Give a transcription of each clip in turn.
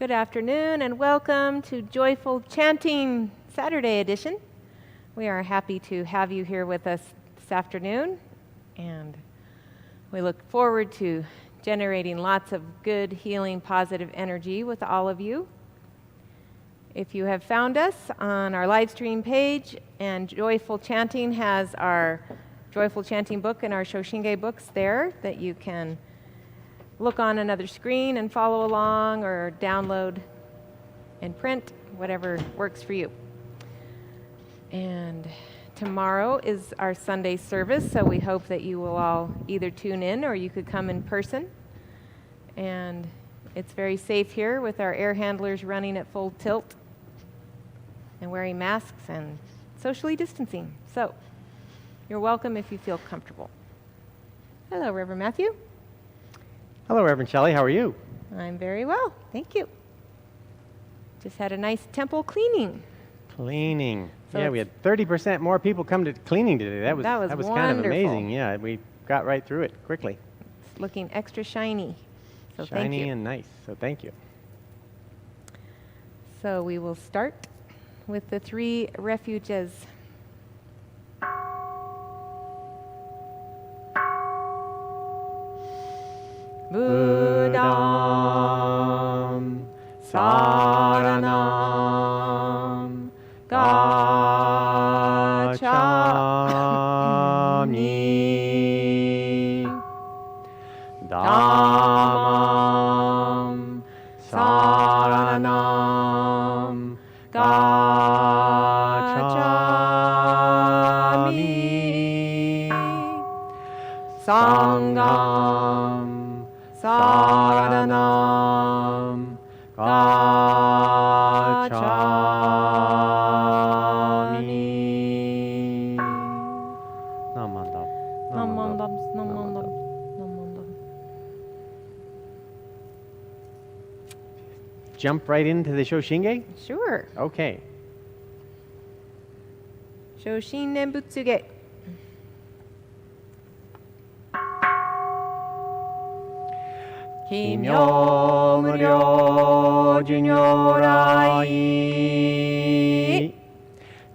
Good afternoon and welcome to Joyful Chanting Saturday edition. We are happy to have you here with us this afternoon, and we look forward to generating lots of good, healing, positive energy with all of you. If you have found us on our live stream page, and Joyful Chanting has our Joyful Chanting book and our Shoshinge books there that you can look on another screen and follow along or download and print, whatever works for you. And tomorrow is our Sunday service, so we hope that you will all either tune in or you could come in person. And it's very safe here with our air handlers running at full tilt and wearing masks and socially distancing. So you're welcome if you feel comfortable. Hello, Reverend Matthew. Hello, Reverend Shelley. How are you? I'm very well, thank you. Just had a nice temple cleaning. Cleaning. So yeah, we had 30% more people come to cleaning today. That was kind of amazing. Yeah, we got right through it quickly. It's looking extra shiny. So shiny thank you. And nice. So thank you. So we will start with the three refuges. Buddham Saranam Gacchami Dhammam Saranam Gacchami Sangham Saranam Gacchami. Namandam. Namandam, namandam, namandam. Jump right into the Shoshinge? Sure. Okay. Shoshin Nembutsuge. Kimyo Muryo Junyorai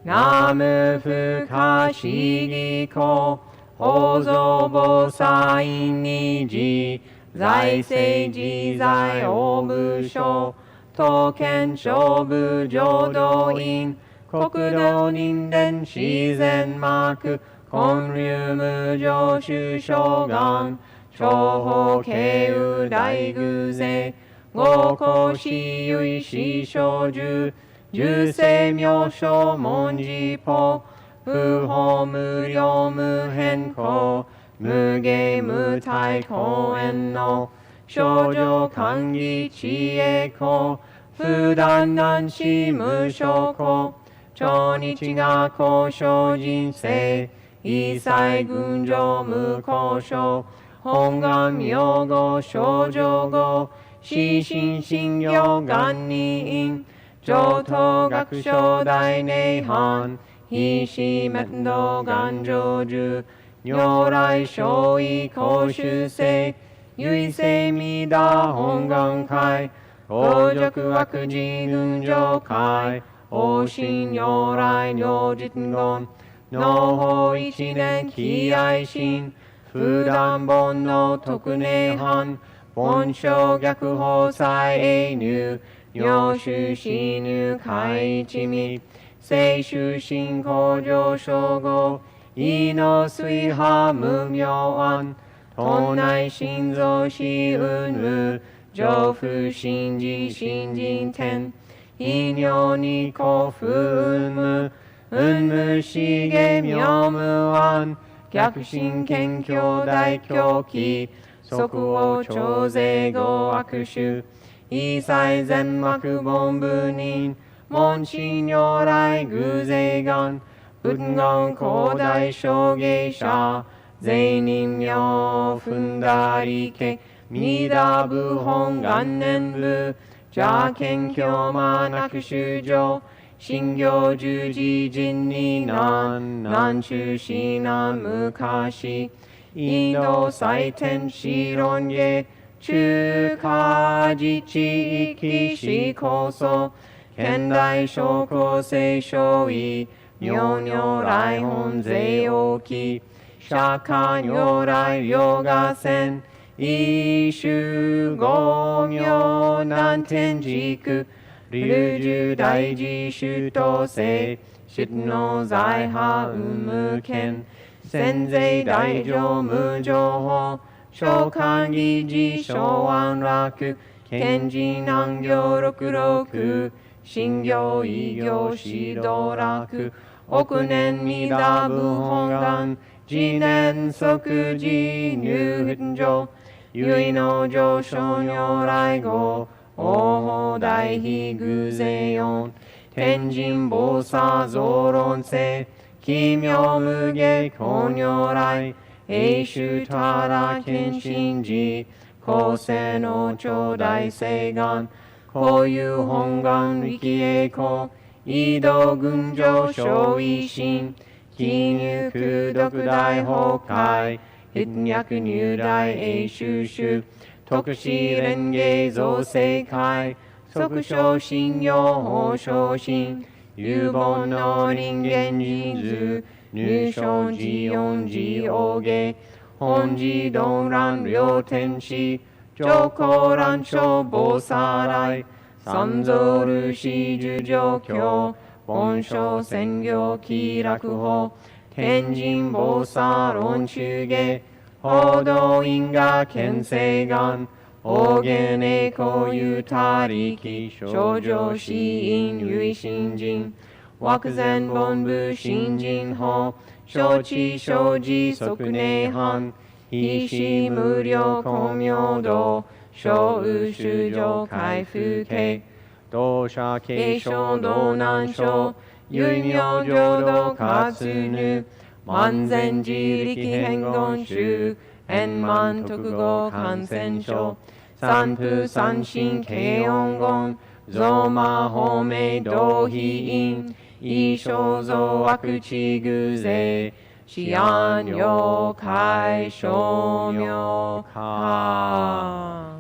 Namu Fukashi Ko Hozo Bosai Niji Zai Seiji Zai Obusho Token Shobu Jodoin Kokudo Ninden Shizen Maku Konryu Mujo Shushogan Shoho Keiu Daiguze Goko Shiyui Shishoju Jusei Myosho Monjipo Fuho Muryo Muhenko Muge Mutai Koen no Shoujo Kangi Chieko Fudan Nanshi Mushoko Chonichi ga Kosho Jinsei Isai Gunjo Mukosho Hongam Yogo Shoujogo Shishin Shingyo Gannin Joto Gakusho Dai Neihan Hishi Mendo Ganjoju Nyorai Shoi Koshusei Yuisei Mida Hongan Kai Gojoku Akuji Gunjo Kai Oshin Nyorai Nyojitengon Noho Ichinen Kiaishin Fudan Bon no Tokunehan Bonsho Gyaku Hosai Einu Nyoshu Shinu Kaichimi Seishu Shin Kojo Shogo Ino Suiha Mumyoan Tonai Shinzo Shiunmu Jofu Shinji Shinjin Ten Inyo ni Kofu Unmu Unmu Shige Myomuan Gyakushin Kenkyo Daikyo Ki Sokuo Chose Go Akushu Isai Zenmaku Bonbunin Monshin Nyorai Guzegan Buddhan Kodai Shogeisha Zeinin Myo Fundarike Midabu Hongannenbu Jaken Kyoman Akushujo Shingyo Juji Jinni Nan Nanshu Shinan Mukashi Indo Saiten Shironye Chukai 他自地域しこそ現代諸公正所意妙如来本税大き釈迦如来ヨガ戦一種五妙難天軸流樹大自主等世質の財派有無権先世大乗無情法召喚議事小安楽賢人難行六六信行異行指導楽億年未打部本願次年即時入上唯の上昇如来語王法大悲偶然四天神菩薩増論世奇妙無下公如来永寿たら謙信寺後世の長大聖願こういう本願力栄光移動群上小維新金融空独大崩壊筆脈入大永寿主特使連芸造世界即昇信用法昇信有本の人間人数入賞自音自王芸本自動乱両天使上皇乱小菩薩来三蔵ルシ十上教本書専業気楽法天神菩薩論中下報道因果見世願大元栄光有他力少女死因唯信人惑前本部信人法承知承知即涅槃必死無量光明道小宇宙上開復系同社継承道南省唯妙浄土活ぬ万全自力変言宗円満特語感染症三風三神慶音言増魔法明道非因異生増悪地偶税思案妖怪称名化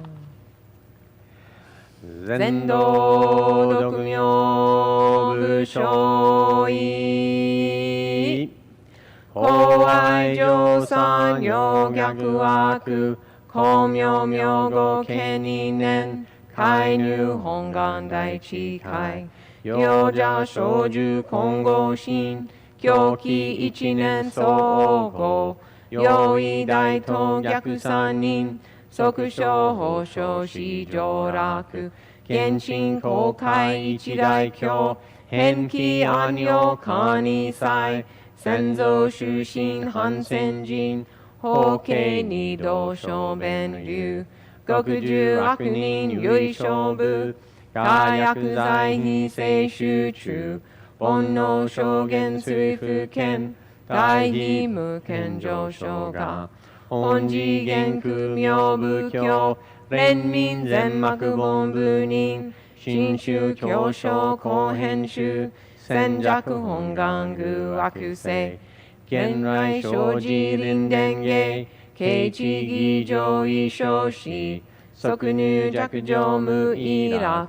全道独妙無所異公愛上三行逆悪光明明語見二年開入本願大智慧行者小樹金剛心狂気一年総合用意大東逆三人即小法小四上楽現心公開一大教変気安養可二祭先祖終身反戦人法慶二道小弁流極十悪人唯勝負火薬剤非正集中煩悩証言水不見大悲無見上昇が本次元空妙仏教連民全幕本部人新宗教書後編集戦弱本願具悪性現来生じ臨伝芸慶地義上異生死即入弱上無意楽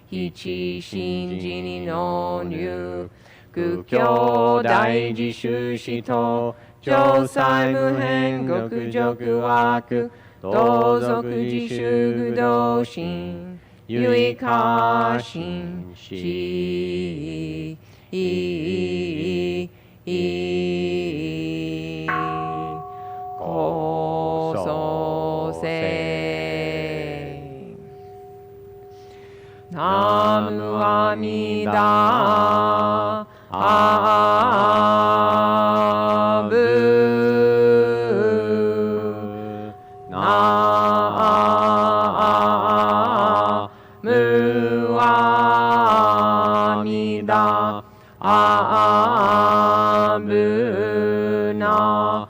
一心寺に納入苦境大自主死と上妻無変極辱悪同族自主愚道心唯過心死高祖世ナムアミダブナムアミダブナ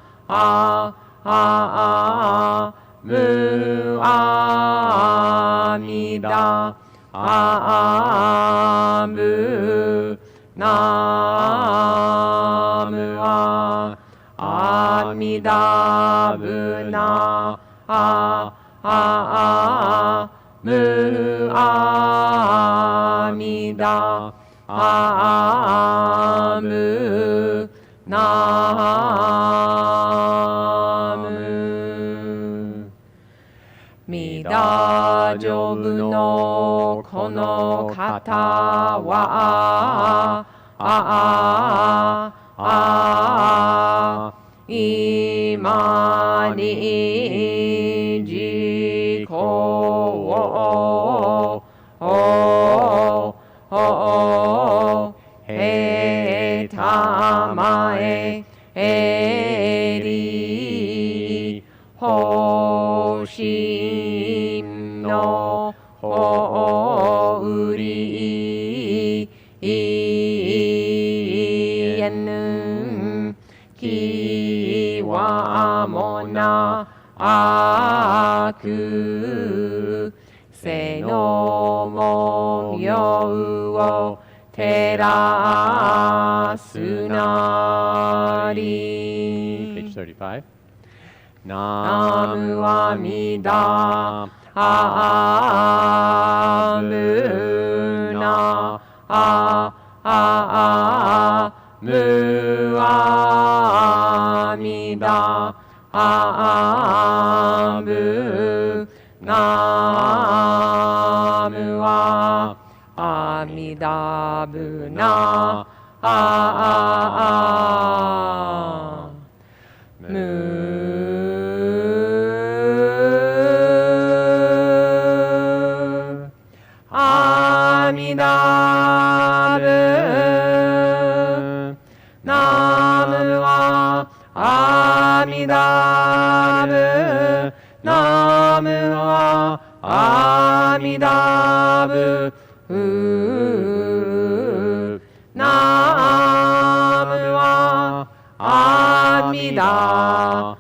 ムアミダブナムアミダブナむあみだあむなむみだじょぶのこの方は今に自己をへたまえりほしんのほうりえぬきわもなくせの模様を照らすなり Page 35. ナムアミダアムナムアミダアムナムアアミダブナムアミダブナムアアミダブナムアアミダブナムアアミダ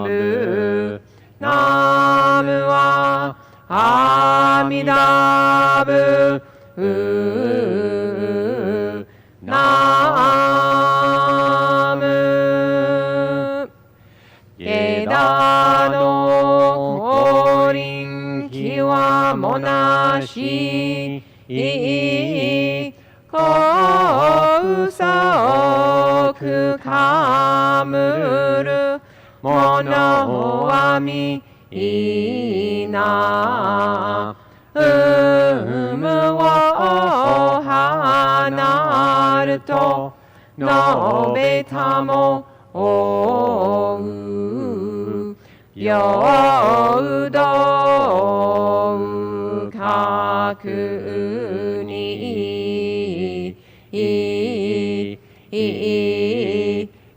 ブナムアアミダブナム枝の降臨きはもなしこうさくかむるものはみいなむを離ると述べたもおうようどうかくに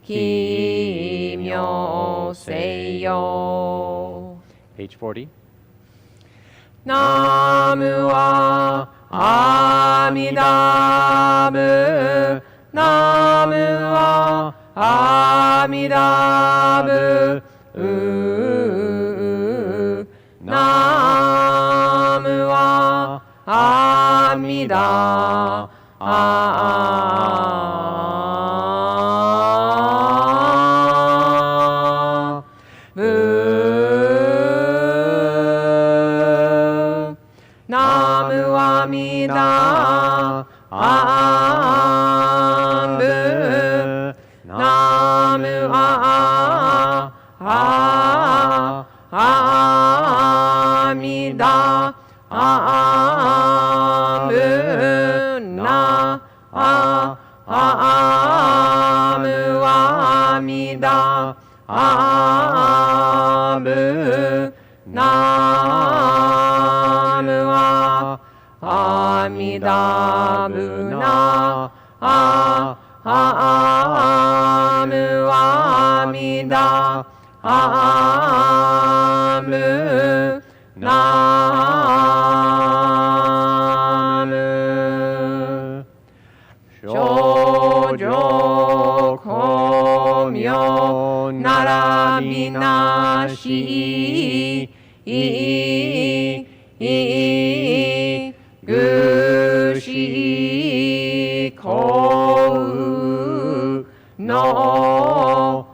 奇妙せよ Page 40. ナムは阿弥陀仏ナムは阿弥陀仏ナムは阿弥陀ナムアミダアンブナムアミダアンブナアムアミダアンブナムア阿弥陀仏ナアムアミダアムナム少女光明並びなしぐしこうの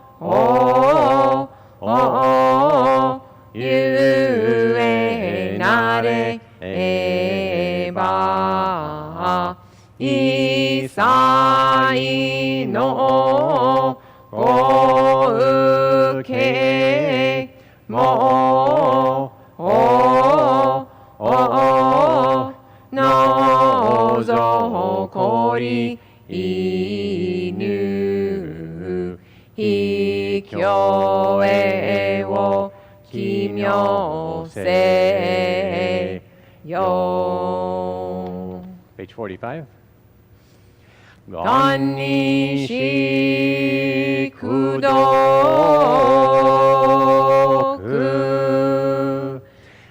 ゆえ Isai no go uke mo no zo kori inu hikyo e wo kimyo se yo. Page 45. Ganni shi kudoku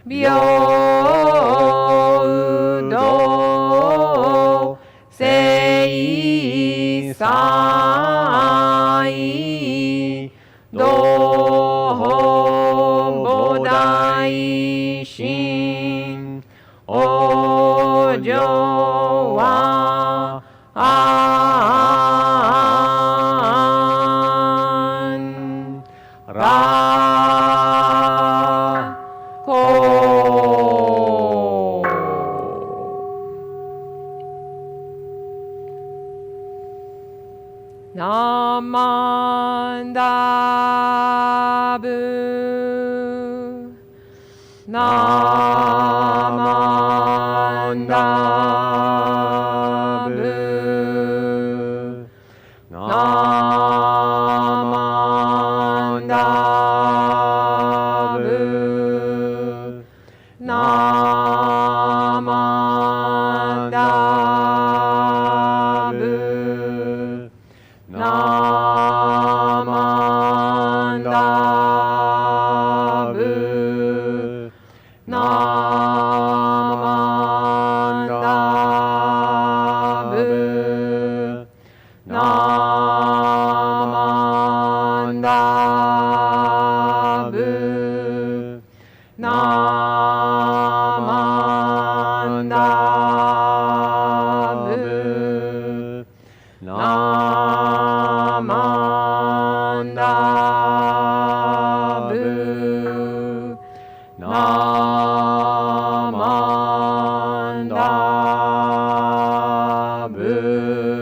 byoudo sei sai do bodai shin ojo wa an ra ko. Namandabu Namandabu Namandabu Namandabu Namandabu Namandabu Namandabu Namandabu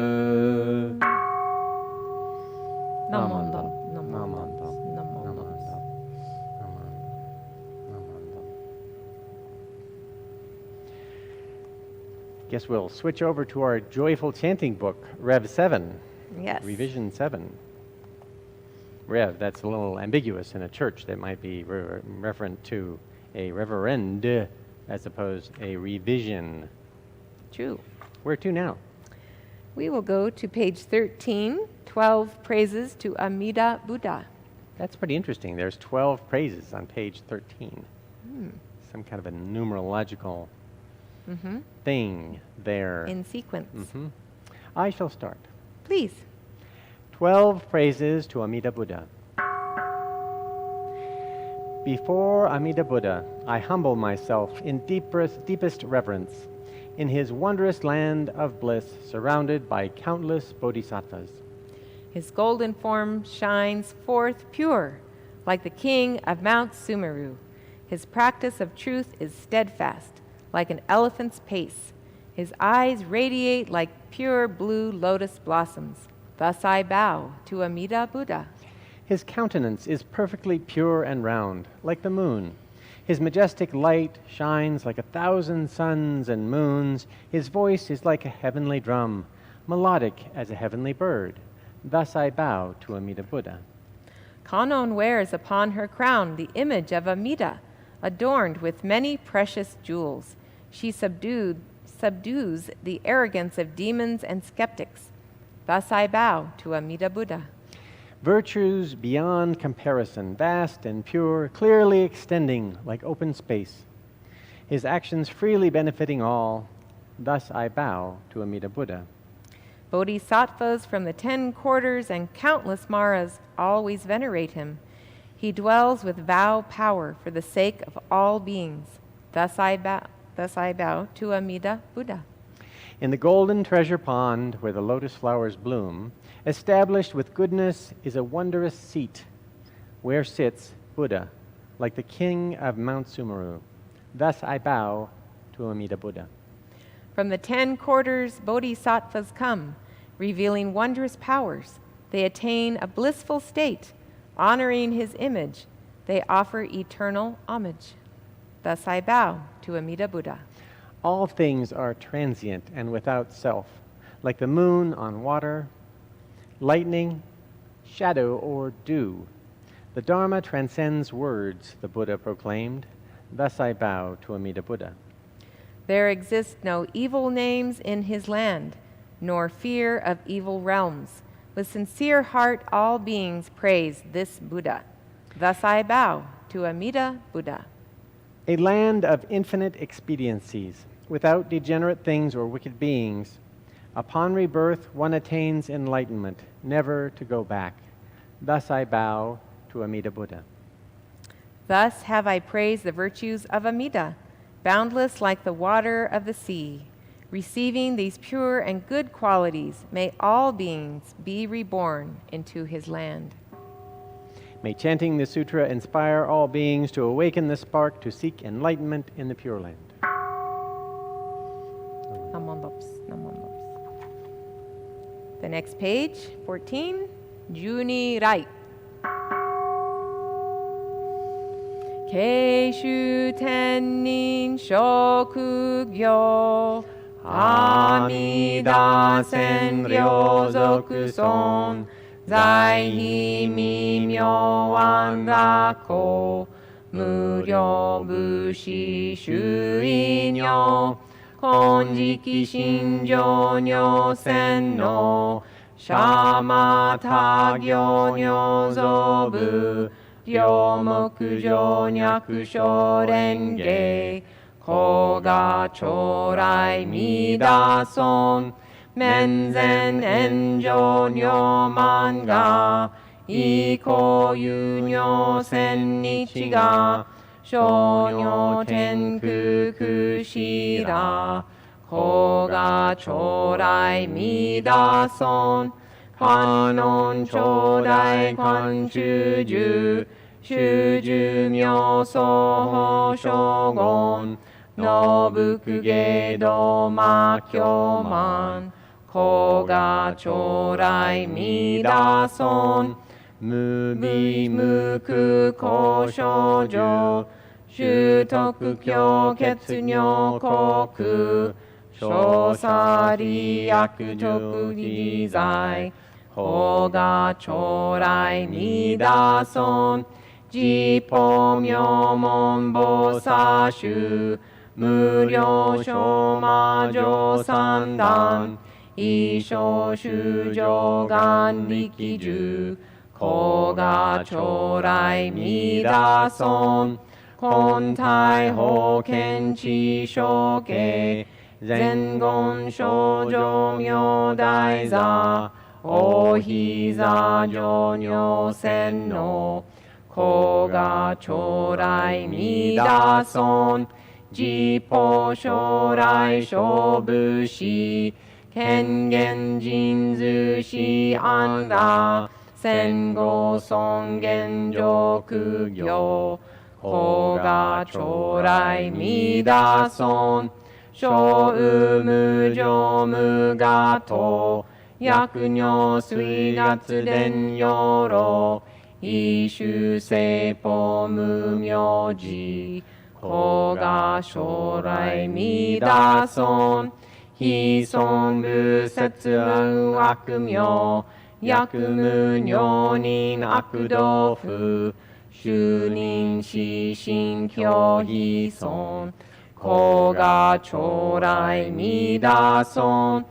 Namandabu Namandabu. Namandam. Namandam. Namandam. Guess we'll switch over to our joyful chanting book, Rev 7, Yes. Revision 7. Rev, that's a little ambiguous in a church. That might be referent to a reverend as opposed to a revision. True. Where to now? We will go to page 13, 12 praises to Amida Buddha. That's pretty interesting. There's 12 praises on page 13. Some kind of a numerological thing there. In sequence. I shall start. Please. 12 praises to Amida Buddha. Before Amida Buddha, I humble myself in deepest reverence in his wondrous land of bliss, surrounded by countless bodhisattvas. His golden form shines forth pure, like the king of Mount Sumeru. His practice of truth is steadfast, like an elephant's pace. His eyes radiate like pure blue lotus blossoms. Thus I bow to Amida Buddha. His countenance is perfectly pure and round, like the moon. His majestic light shines like 1,000 suns and moons. His voice is like a heavenly drum, melodic as a heavenly bird. Thus I bow to Amida Buddha. Kannon wears upon her crown the image of Amida, adorned with many precious jewels. She subdues the arrogance of demons and skeptics. Thus I bow to Amida Buddha. Virtues beyond comparison, vast and pure, clearly extending like open space. His actions freely benefiting all. Thus I bow to Amida Buddha. Bodhisattvas from the 10 quarters and countless Maras always venerate him. He dwells with vow power for the sake of all beings. Thus I bow to Amida Buddha. In the golden treasure pond where the lotus flowers bloom, established with goodness is a wondrous seat where sits Buddha, like the king of Mount Sumeru. Thus I bow to Amida Buddha. From the 10 quarters, bodhisattvas come, revealing wondrous powers. They attain a blissful state. Honoring his image, they offer eternal homage. Thus I bow to Amida Buddha. All things are transient and without self, like the moon on water, lightning, shadow, or dew. The Dharma transcends words, the Buddha proclaimed. Thus I bow to Amida Buddha. There exist no evil names in his land, nor fear of evil realms. With sincere heart, all beings praise this Buddha. Thus I bow to Amida Buddha. A land of infinite expediencies, without degenerate things or wicked beings. Upon rebirth, one attains enlightenment, never to go back. Thus I bow to Amida Buddha. Thus have I praised the virtues of Amida, boundless like the water of the sea. Receiving these pure and good qualities, may all beings be reborn into his land. May chanting this sutra inspire all beings to awaken the spark to seek enlightenment in the Pure Land. The next page, 14, Juni Rai. Keishu Tennin Shokugyo Amida Sen Ryozoku Son Zai Hi Mimyo Wan Rako Muryo Bushi Shuinyo Konjiki Shinjo Nyo Sen no Shama Tagyo Nyo Zobu Ryomokujo Nyakusho Renge Koga Chorai Midason Menzen Enjo Nyo Manga Iko Yunyo Sen Nichiga Shonyo Tenku Kushira Koga Chorai Midason Kanon Chodai Kanchuju Shuju Myoso Shogun Nobukuge Doma Kyoman Koga Chorai Midason Mubi Muku Koshojo Shutoku Kyo Ketsunyo Koku Shosari Yakujoku Jizai Koga Chorai Midason Jipo Myomon Bosashu Muryo Shomajo Sandan Isho Shujo Gan Rikiju Koga Chorai Midason Kontai Hoken Chishoke Zengon Shoujo Myo Daiza Ohiza Jonyo Senno Koga Chorai Midason Jipo Shorai Shobushi Kengen Jinzu Shi Anda Sengo Songen Joku Gyo Koga Chorai Midason Shoumu Jomu Gato Yakunyo Suigatsu Den Yoro Ishu Seipo Mumyoji Koga Shorai Midason Hison Busetsu Akumyo Yakumu Nyonin Akudofu Shunin Shishin Kyo Hison Koga Chorai Midason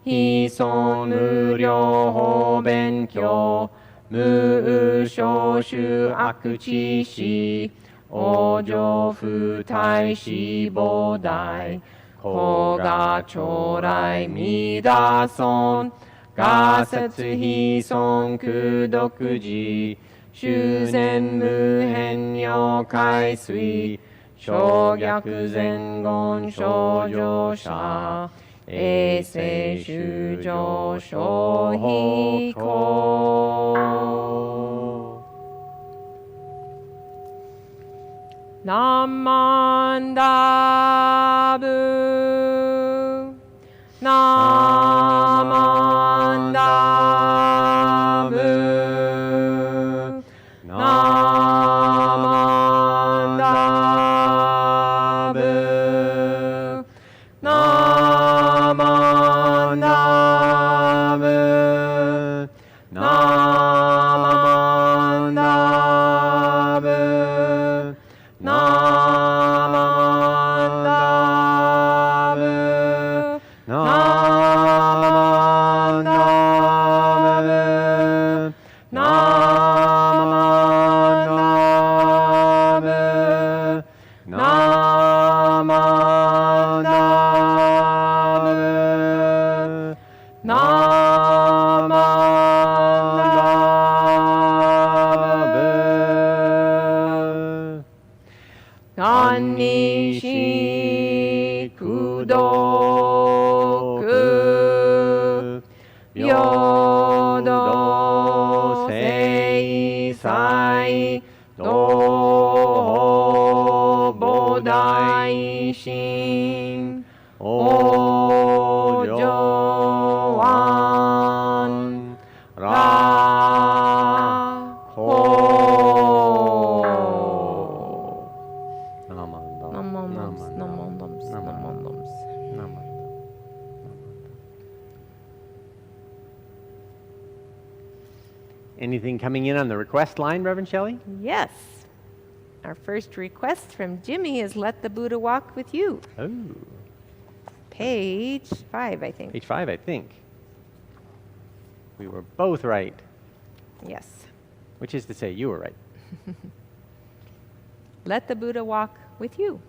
Hison Muryo Hoben Kyo Mu Shoshu Akuchi Shi Ojo Futai Shi Bodai Koga Chorai Midason Gasetsu Hison Kudokuji Shuzen Muhen Yokai Sui Shogyaku Zengon Shoujo Sha Eisei Shujo Shohiko Namandabu Namandabu. Namandabu. Namandabu. Namandabu. Namandabu. Namandabu. Namandabu. Namandabu. Namandabu. Kannishi kudoku Yodo Seisai Doho Bodai Shin Ojoan Raho. Anything coming in on the request line, Reverend Shelley? Yes. Our first request from Jimmy is Let the Buddha Walk with You. Oh, Page 5, I think. page 5, I think. We were both right, Yes. which is to say, you were right. Let the Buddha walk with you.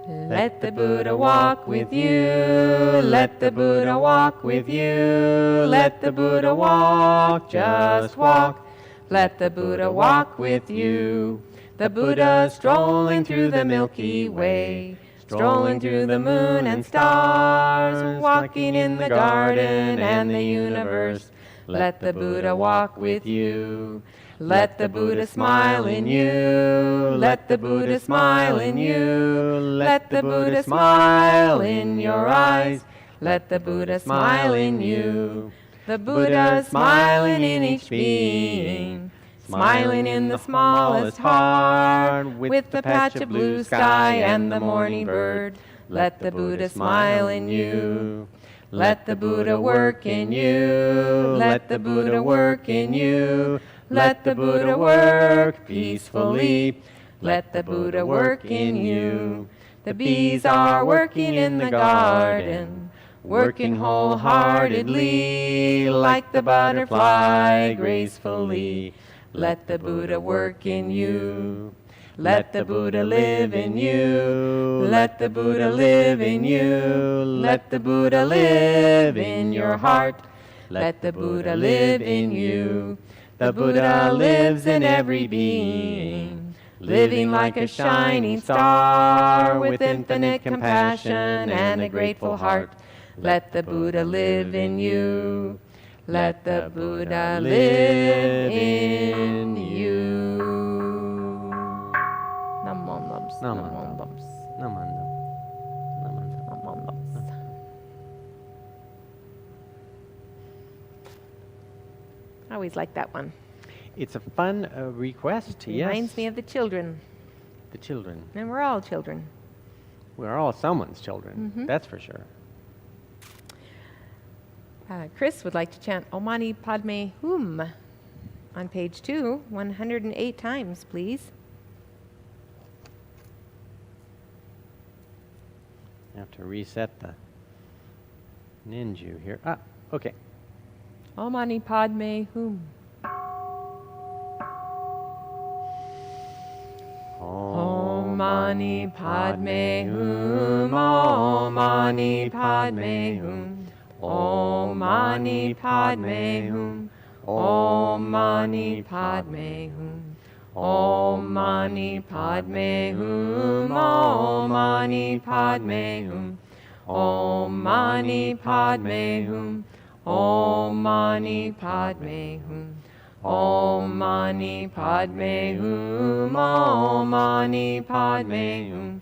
Let the Buddha walk with you. Let the Buddha walk with you. Let the Buddha walk, just walk. Let the Buddha walk with you. The Buddha strolling through the Milky Way, strolling through the moon and stars, walking in the garden and the universe. Let the Buddha walk with you. Let the Buddha smile in you. Let the Buddha smile in you. Let the Buddha smile in your eyes. Let the Buddha smile in you. The Buddha smiling in each being, smiling in the smallest heart, with the patch of blue sky and the morning bird. Let the Buddha smile in you. Let the Buddha work in you. Let the Buddha work in you. Let the Buddha work peacefully. Let the Buddha work in you. The bees are working in the garden, working wholeheartedly, like the butterfly gracefully. Let the Buddha work in you. Let the Buddha live in you. Let the Buddha live in you. Let the Buddha live in your heart. Let the Buddha live in you. The Buddha lives in every being, living like a shining star, with infinite compassion and a grateful heart. Let the Buddha live in you. Let the Buddha live in you. Namandams, namandams, Namandam. Namandam. namandams. I always like that one. It's a fun request, yes. Reminds me of the children, The children. and we're all children. We're all someone's children, Mhm. that's for sure. Chris would like to chant Om Mani Padme Hum on page 2, 108 times, please. I have to reset the ninja here. Ah, okay. Om Mani Padme Hum. Om Mani Padme Hum. Om Mani Padme Hum. Om Mani Padme Hum. Om Mani Padme Hum. Om Mani Padme Hum. Om Mani Padme Hum. Om Mani Padme Hum. Om Mani Padme Hum. Om Mani Padme Hum. Om Mani Padme Hum.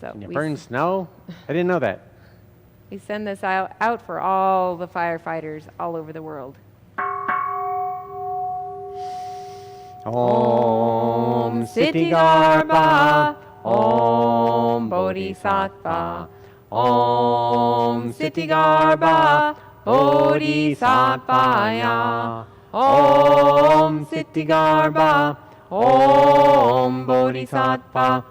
So And you burn snow? I didn't know that. we send this out for all the firefighters all over the world. Om Siddhi Garbha, Om Bodhisattva, Om Siddhi Garbha, Bodhisattvaya, Om Siddhi Garbha, Om Bodhisattva,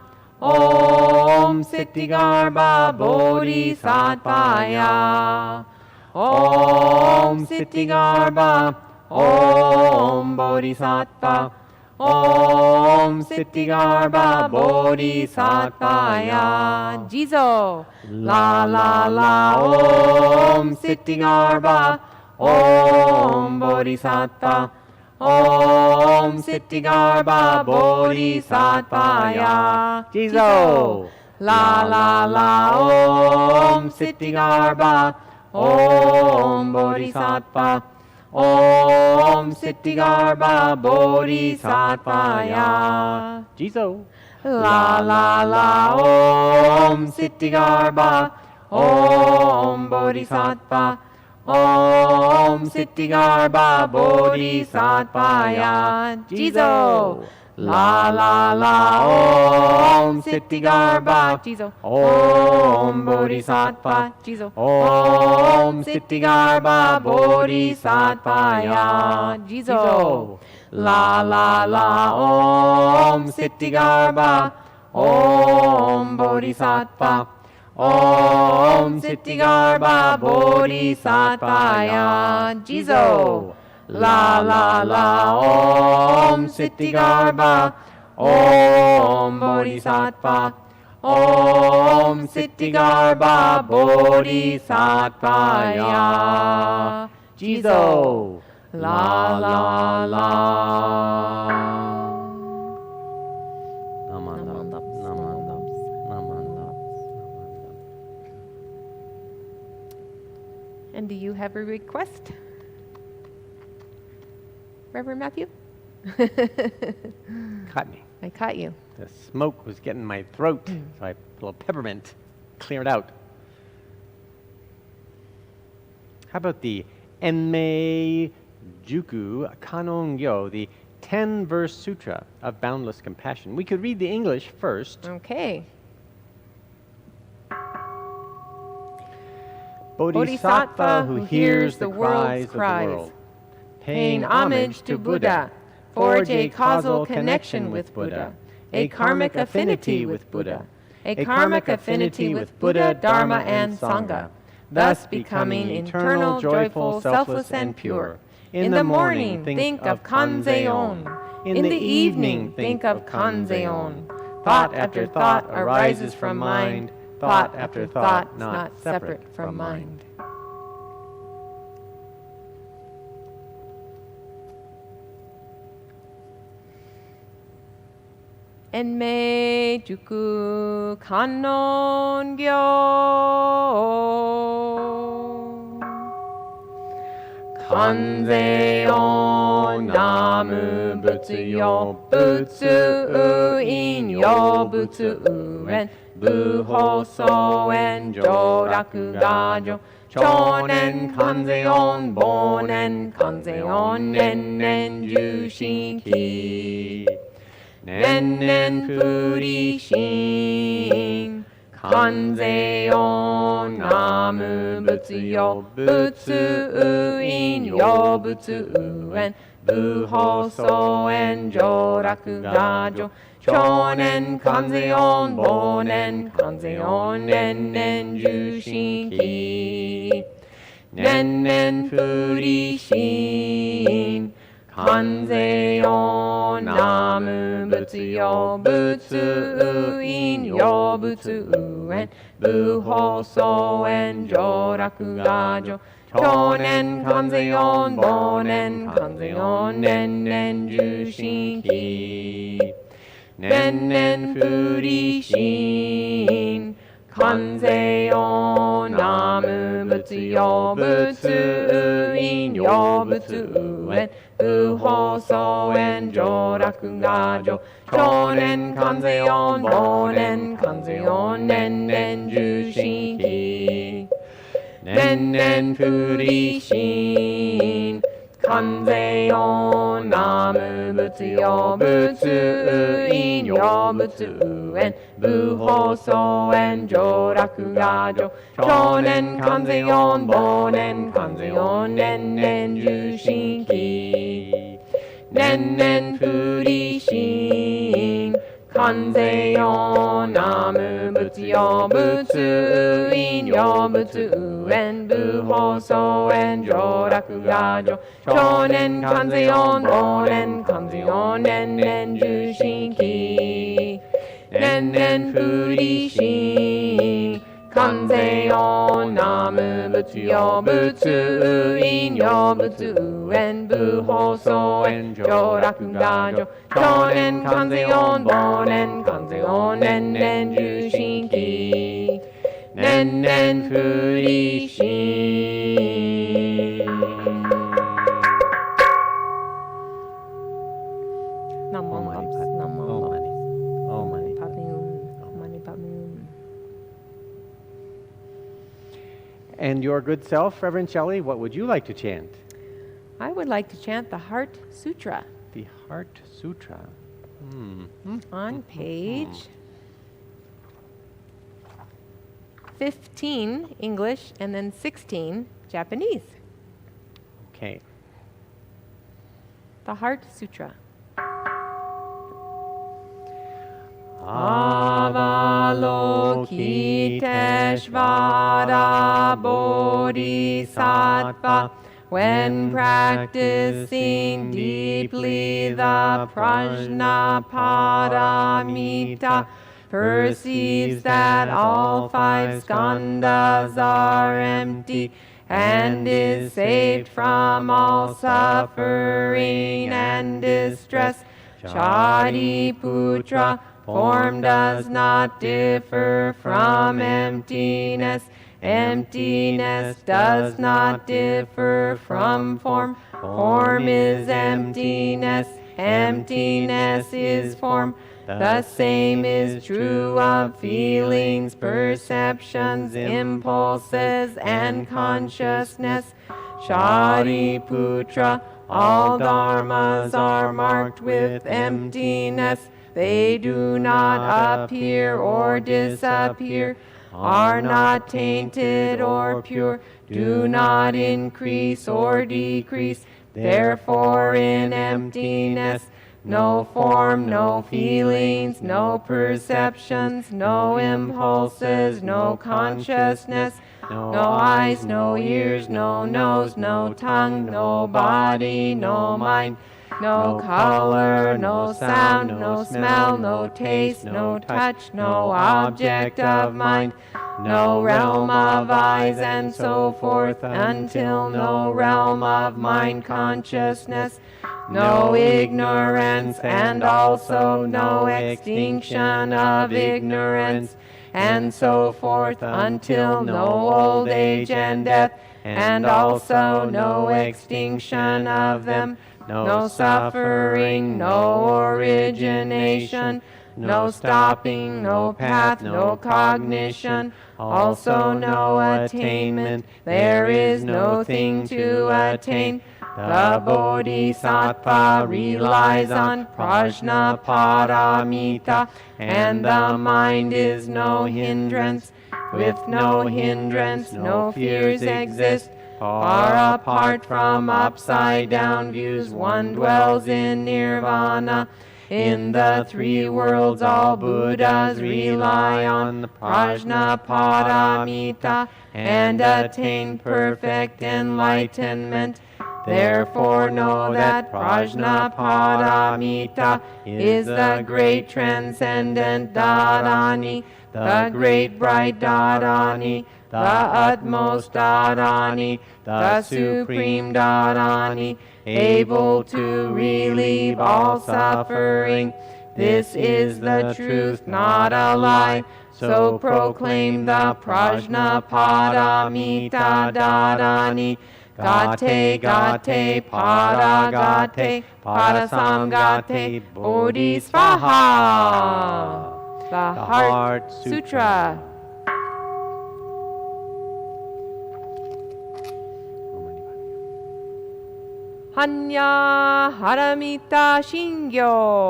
Om Siddhi Garbha, Bodhisattvaya, Om Siddhi Garbha, Om Bodhisattva, Om Siddhi Garbha, Bodhisattvaya. Jizo. La la la. Om Siddhi Garbha, Om Bodhisattva, Om Siddhi Garbha, Bodhisattvaya. Jizo. La la la. Om Siddhi Garbha, Om Bodhisattva, Om Siddhi Garbha, Bodhisattvaya. Jizo. La la la. Om Siddhi Garbha, Om Bodhisattva, Om Siddhi Garbha, Bodhisattvaya. Jizo. La la la. Om Siddhi Garbha, Jizo. Om Bodhisattva, Jizo. Om Siddhi Garbha, Bodhisattvaya. Jizo. La la la. Om Siddhi Garbha, Om Bodhisattva, Om Siddhi Garbha, Bodhisattvaya. Jizo. La la la. Om Siddhi Garbha, Om Bodhisattva, Om Siddhi Garbha, Bodhisattvaya. Jizo. La la la. Namandam, namandam, namandam, namandam. And do you have a request, Reverend Matthew? Caught me. I caught you. The smoke was getting my throat, so I put a little peppermint, clear it out. How about the Enmei Juku Kanongyo, the 10-verse sutra of boundless compassion? We could read the English first. Okay. Bodhisattva who hears the cries of the world, paying homage to Buddha, forge a causal connection with Buddha, a karmic affinity with Buddha, a karmic affinity with Buddha, Dharma, and Sangha, thus becoming eternal, joyful, selfless, and pure. In the morning, think of Kanzeon. In the evening, think of Kanzeon. Thought after thought arises from mind. Thought after thought not separate from mind. Enmei Juku Kanongyo. Kanzeon Namu Butsuyo Butsu Inyo Butsu En Buhoso En Joraku Gajo Chonen Kanzeon Bonen Kanzeon Nennen Jushinki Nennen Furishin Kanzeon Namu Butsuyo Butsu Inyo Butsu En Buhoso En Joraku Gajo Chonen Kanzeon Bonen Kanzeon Nennen Jushinki Nennen Furishin Kanzeon Namu Butsuyo Butsu Inyo Butsu En Buhoso En Joraku Gajo Chonen Kanzeon Bonen Kanzeon Nennen Jushinki Nennen Furishin Kanzeon Namu Butsuyo Butsu Inyo Butsu En Buhoso En Joraku Gajo Chonen Kanzeon Bonen Kanzeon kanzeon nen nen jushinki. Nen nen furishin. Kanzeon namu butsu yo butsu in yo butsu en buhoso en joraku gajo shonen kanzeon bonen kanzeon nen nen jushinki. Nen nen furishin. Kanzeon namu butsu yo butsu in yo butsu en buhoso en joraku gajo shonen kanzeon bonen kanzeon nen nen jushinki. Nen nen furishin. Kanzeon namu butsu yo butsu in yo butsu en buhoso en joraku gajo shonen kanzeon bonen kanzeon nen nen jushinki. Nen nen furishin. Nam Om mom Mani pops, Padme. nam mom Om pops. Mani. Om Mani. Padme Om Mani Padme Om. And your good self, Reverend Shelley, what would you like to chant? I would like to chant the Heart Sutra The Heart Sutra. on page 15 English and then 16 Japanese. Okay. The Heart Sutra. Avalokiteshvara Bodhisattva, when practicing deeply the Prajnaparamita, perceives that all five skandhas are empty and is saved from all suffering and distress. Shariputra, form does not differ from emptiness. Emptiness does not differ from form. Form is emptiness. Emptiness is form. The same is true of feelings, perceptions, impulses, and consciousness. Shariputra, all dharmas are marked with emptiness. They do not appear or disappear, are not tainted or pure, do not increase or decrease. Therefore in emptiness, no form, no feelings, no perceptions, no impulses, no consciousness, no eyes, no ears, no nose, no tongue, no body, no mind, no color, no sound, no smell, no taste, no touch, no object of mind, no realm of eyes, and so forth, until no realm of mind consciousness, no ignorance, and also no extinction of ignorance, and so forth, until no old age and death, and also no extinction of them, no suffering, no origination, no stopping, no path, no cognition, also no attainment. There is no thing to attain. The Bodhisattva relies on Prajnaparamita, and the mind is no hindrance. With no hindrance, no fears exist. Far apart from upside-down views, one dwells in nirvana. In the three worlds, all Buddhas rely on the Prajnaparamita and attain perfect enlightenment. Therefore know that Prajnaparamita is the great transcendent Dharani, the great bright Dharani, the utmost Dharani, the supreme Dharani, able to relieve all suffering. This is the truth, not a lie. So proclaim the Prajnaparamita Dharani. Gate, gate, para gate, para samgate, bodhisvaha. the Heart Sutra. Hanya Haramita Shingyo.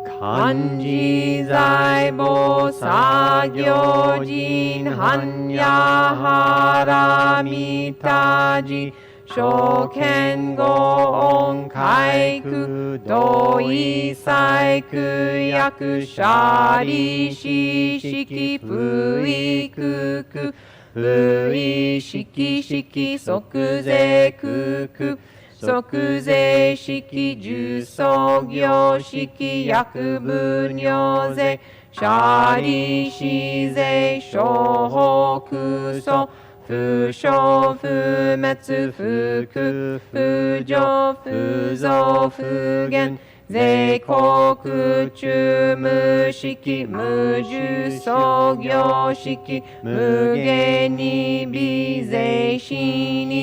Kanji Zaibo Sagyo Jin Hanya Haramitaji Shoken Go Onkaiku Doi Saiku Yaku Shari Shishiki Fui Kuku Fui Shiki Shiki Sokuze Kuku Sokuze Shiki Juso Gyo Shiki Yakubu Nyoze Shari Shize Shoho Kuso Fusho Fumetsu Fuku Fujo Fuzo Fugen Zeikoku Chumu Shiki Muju Sogyo Shiki Mugeni Bize Shini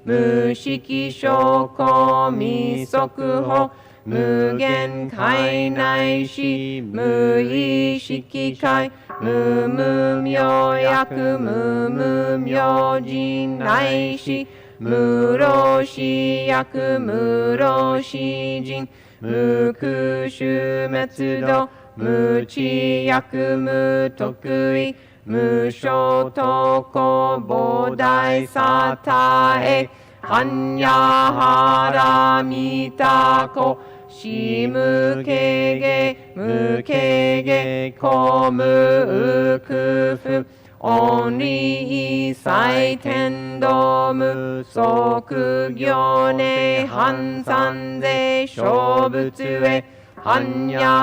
Mushiki Shoko Misokuho Mugen Kai Naishi Mui Shiki Kai Mumu Myo Yaku Mumu Myo Jin Naishi Muroshi Yaku Muroshi Jin Mukushu Metsudo Muchi Yaku Mutokui Musho Toko Bodai Satae Hanya Haramitako Shimukege Mukege Komu Ukufu Onri Isai Tendo Musoku Gyone Hansanze Shobutsue Hanya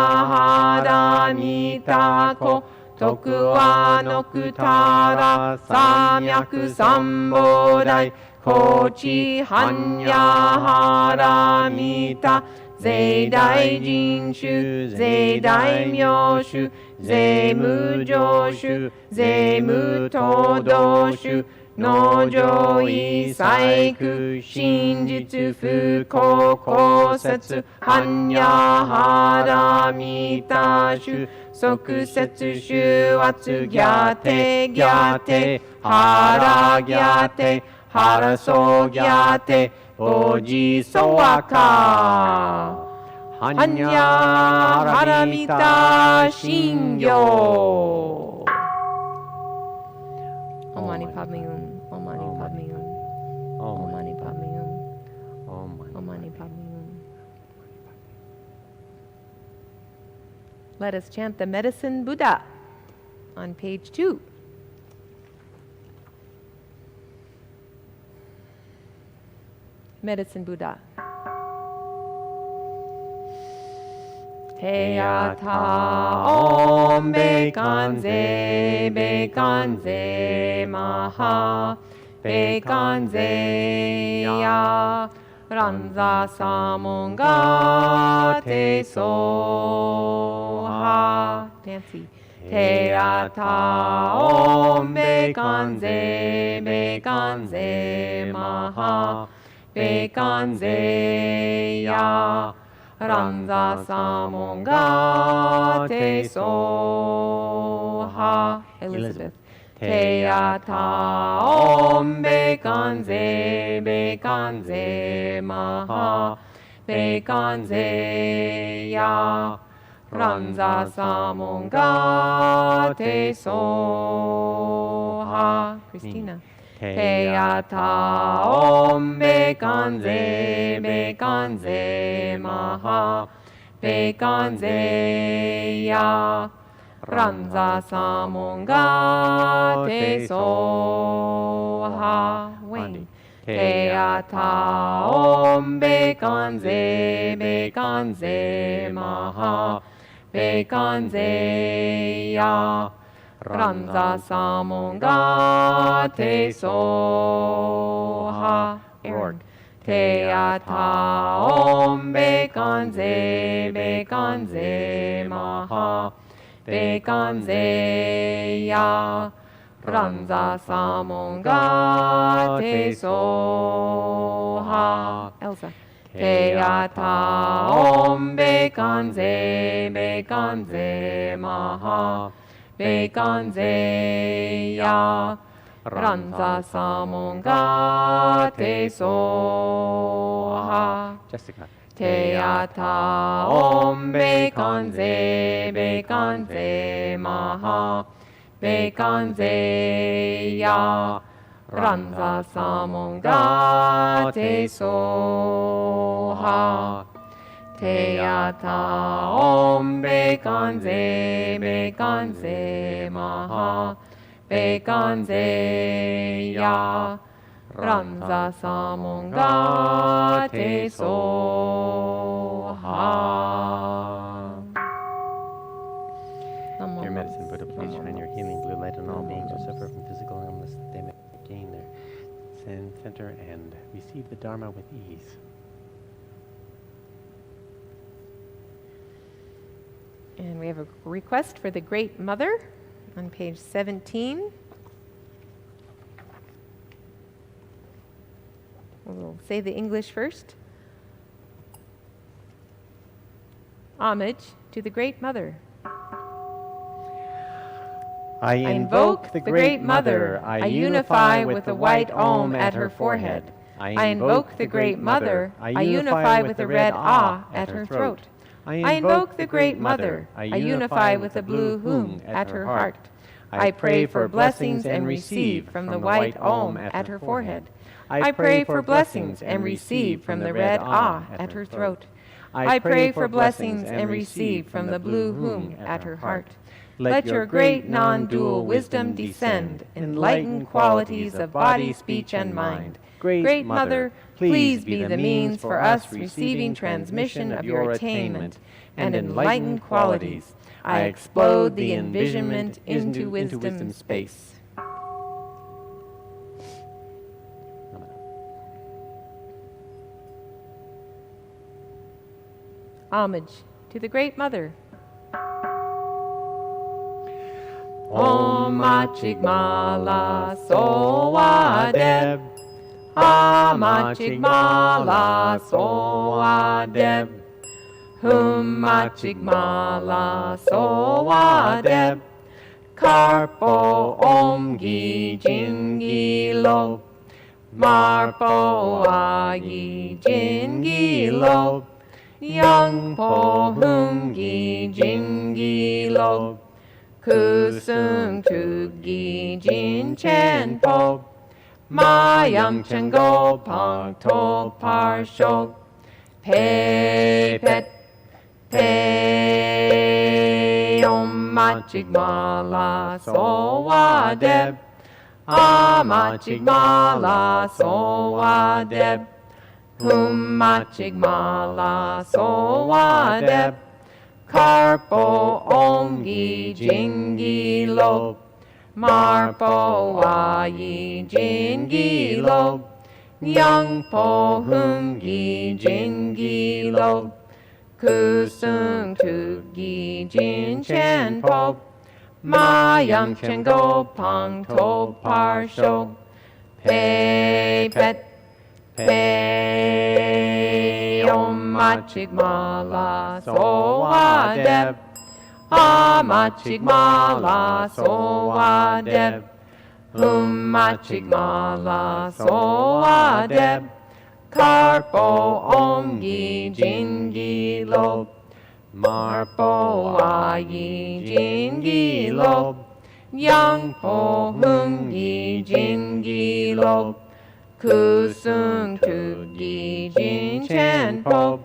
Haramitako Tokuwa no kutara samyaku sambodai kochi hanya haramita zeidai jinshu zeidai myoshu zemu joshu zemu todoshu nojo isaiku shinjitsu fuko kosetsu hanya haramitashu Sokusetsu shuatsu gyate gyate hara gyate hara so gyate oji soaka hanya haramita shingyo. Om Mani Padme Hum. Om Mani Padme Hum. Om Mani Padme Hum. Om Mani Padme Hum. Let us chant the Medicine Buddha on page 2. Medicine Buddha. Teata om bekanze bekanze maha bekanze ya Ranza Samonga Te Soha. Nancy. Teata Om Bekanze Bekanze Maha Bekanze Ya Ranza Samonga Te Soha. Elizabeth. Teata Om Bekanze Bekanze Maha Bekanze Ya Ranza Samonga Te Soha. Christina. Teata Om Bekanze Bekanze Maha Bekanze Ya Ranza Samonga Te Soha. Wayne. Teata Om Bekanze Bekanze Maha Bekanze Ya Ranza Samonga Te Soha. Aaron. Teata Om Bekanze Bekanze Maha Bekanze Ya Ranza Samonga Te Soha. Elsa. Teyata Om Bekanze Bekanze Maha Bekanze Ya Ranza Samonga Te Soha Jessica. Teyata Om Bekanze Bekanze Maha Bekanze Ya Ranza Samonga Te Soha Teyata Om Bekanze Bekanze Maha Bekanze Ya Ranza Samonga Te Soha. Dear Medicine Buddha, please shine your healing blue light on all beings who suffer from physical illness, that they may gain their center and receive the Dharma with ease. And we have a request for the Great Mother on page 17. We'll say the English first. Homage to the Great Mother. I invoke the Great Mother. I unify with the white Om at her forehead. I invoke the Great Mother. I unify with the red Ah at her throat. I invoke the Great Mother. I unify with the blue Hum at her heart. I pray for blessings and receive from the white Om at her forehead. I pray for blessings and receive from the red Ah at her throat. I pray for blessings and receive from the blue Hum at her heart. Let your great non-dual wisdom descend, enlighten qualities of body, speech, and mind. Great Mother, please be the means for us receiving transmission of your attainment and enlightened qualities. I explode the envisionment into wisdom space. Homage to the Great Mother. Om Machigmala Sowadeb Amachigmala Sowadeb Hum Machigmala Sowadeb Karpo Om Gi Jingi Lo Marpo Agi Jingi Lo Yang Po Hum Gi Jingi Lo Kusung Tugi Jin Chen Po Mayang Chen Go Pang To Par Shok Pe Pet Pe Om Machigmala Sowadeb Amachigmala Sowadeb Hum Machigmala Sowadeb Karpo Om Gi Jingi Lo Marpo Ayi Jingi Lo Yang Po Hum Gi Jingi Lo Kusung Tu Gi Jin Chen Po Mayang Chen Go Pang To Par Shok Pe Pet Pe Om Machigmala Sowadeb Amachigmala Sowadeb Hum Machigmala Sowadeb Karpo Om Gi Jingi Lo Marpo Ayi Jingi Lo Yang Po Hum Gi Jingi Lo Kusung Tu Gi Jin Chen Po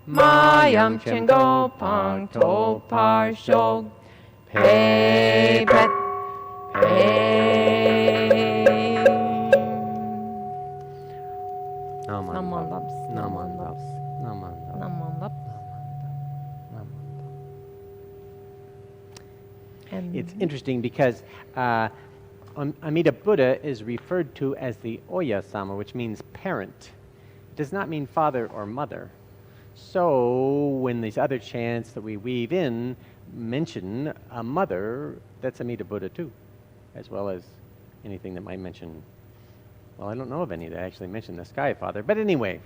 Mayang Chen Go Pang To Par Shok Pe Pet Pe Naman Laps. Naman Laps. Naman Laps. Naman Laps. And It's interesting because Amida Buddha is referred to as the Oya-sama, which means parent. It does not mean father or mother. So when these other chants that we weave in mention a mother, that's Amida Buddha too, as well as anything that might mention, well, I don't know of any that actually mention the Sky Father. But anyway,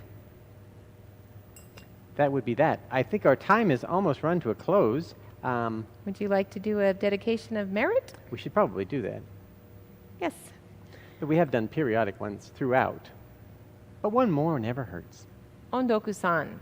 that would be that. I think our time is almost run to a close. Would you like to do a dedication of merit? We should probably do that. Yes. But we have done periodic ones throughout. But one more never hurts. Ondoku-san.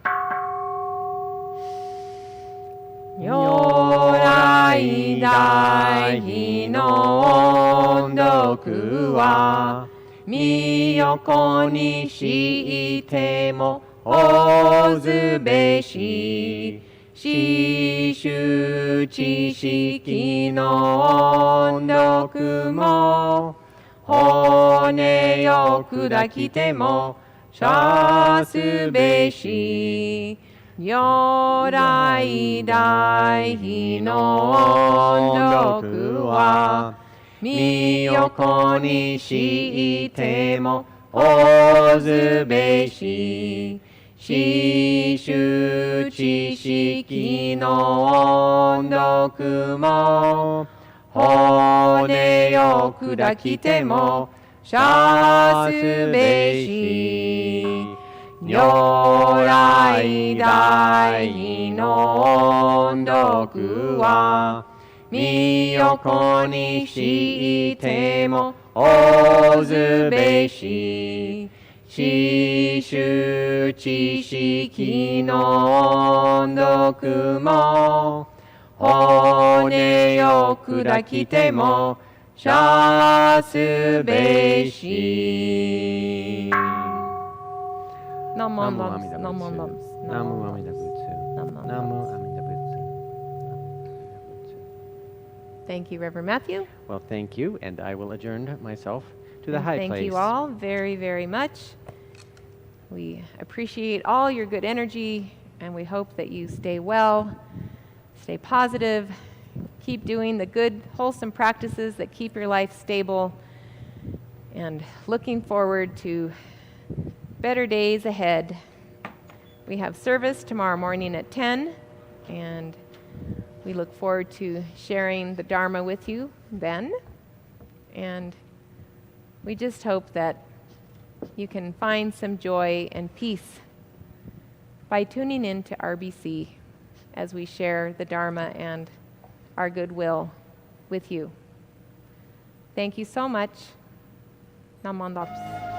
如来大悲の音読は身横にしてもおずべし四種知識の音読も骨を砕きてもしゃすべし如来大悲の音読は身横にしてもおずべし四種知識の音読も骨を砕きてもしゃすべし如来大悲の音読は身横にしてもおずべし四種知識の音読も骨を砕きてもしゃすべし。Namo Namo Namo Amida Namo Butsu. Namo Namo Amida Butsu. Namo Namo Namo. Amida Butsu. Namo Amida Butsu. Thank you, Reverend Matthew. Well, thank you, and I will adjourn myself to the And high thank place. you all very, very much. We appreciate all your good energy, and we hope that you stay well, stay positive, keep doing the good, wholesome practices that keep your life stable, and looking forward to better days ahead. We have service tomorrow morning at 10, and we look forward to sharing the Dharma with you then. And we just hope that you can find some joy and peace by tuning in to RBC as we share the Dharma and our goodwill with you. Thank you so much. Namo Namo.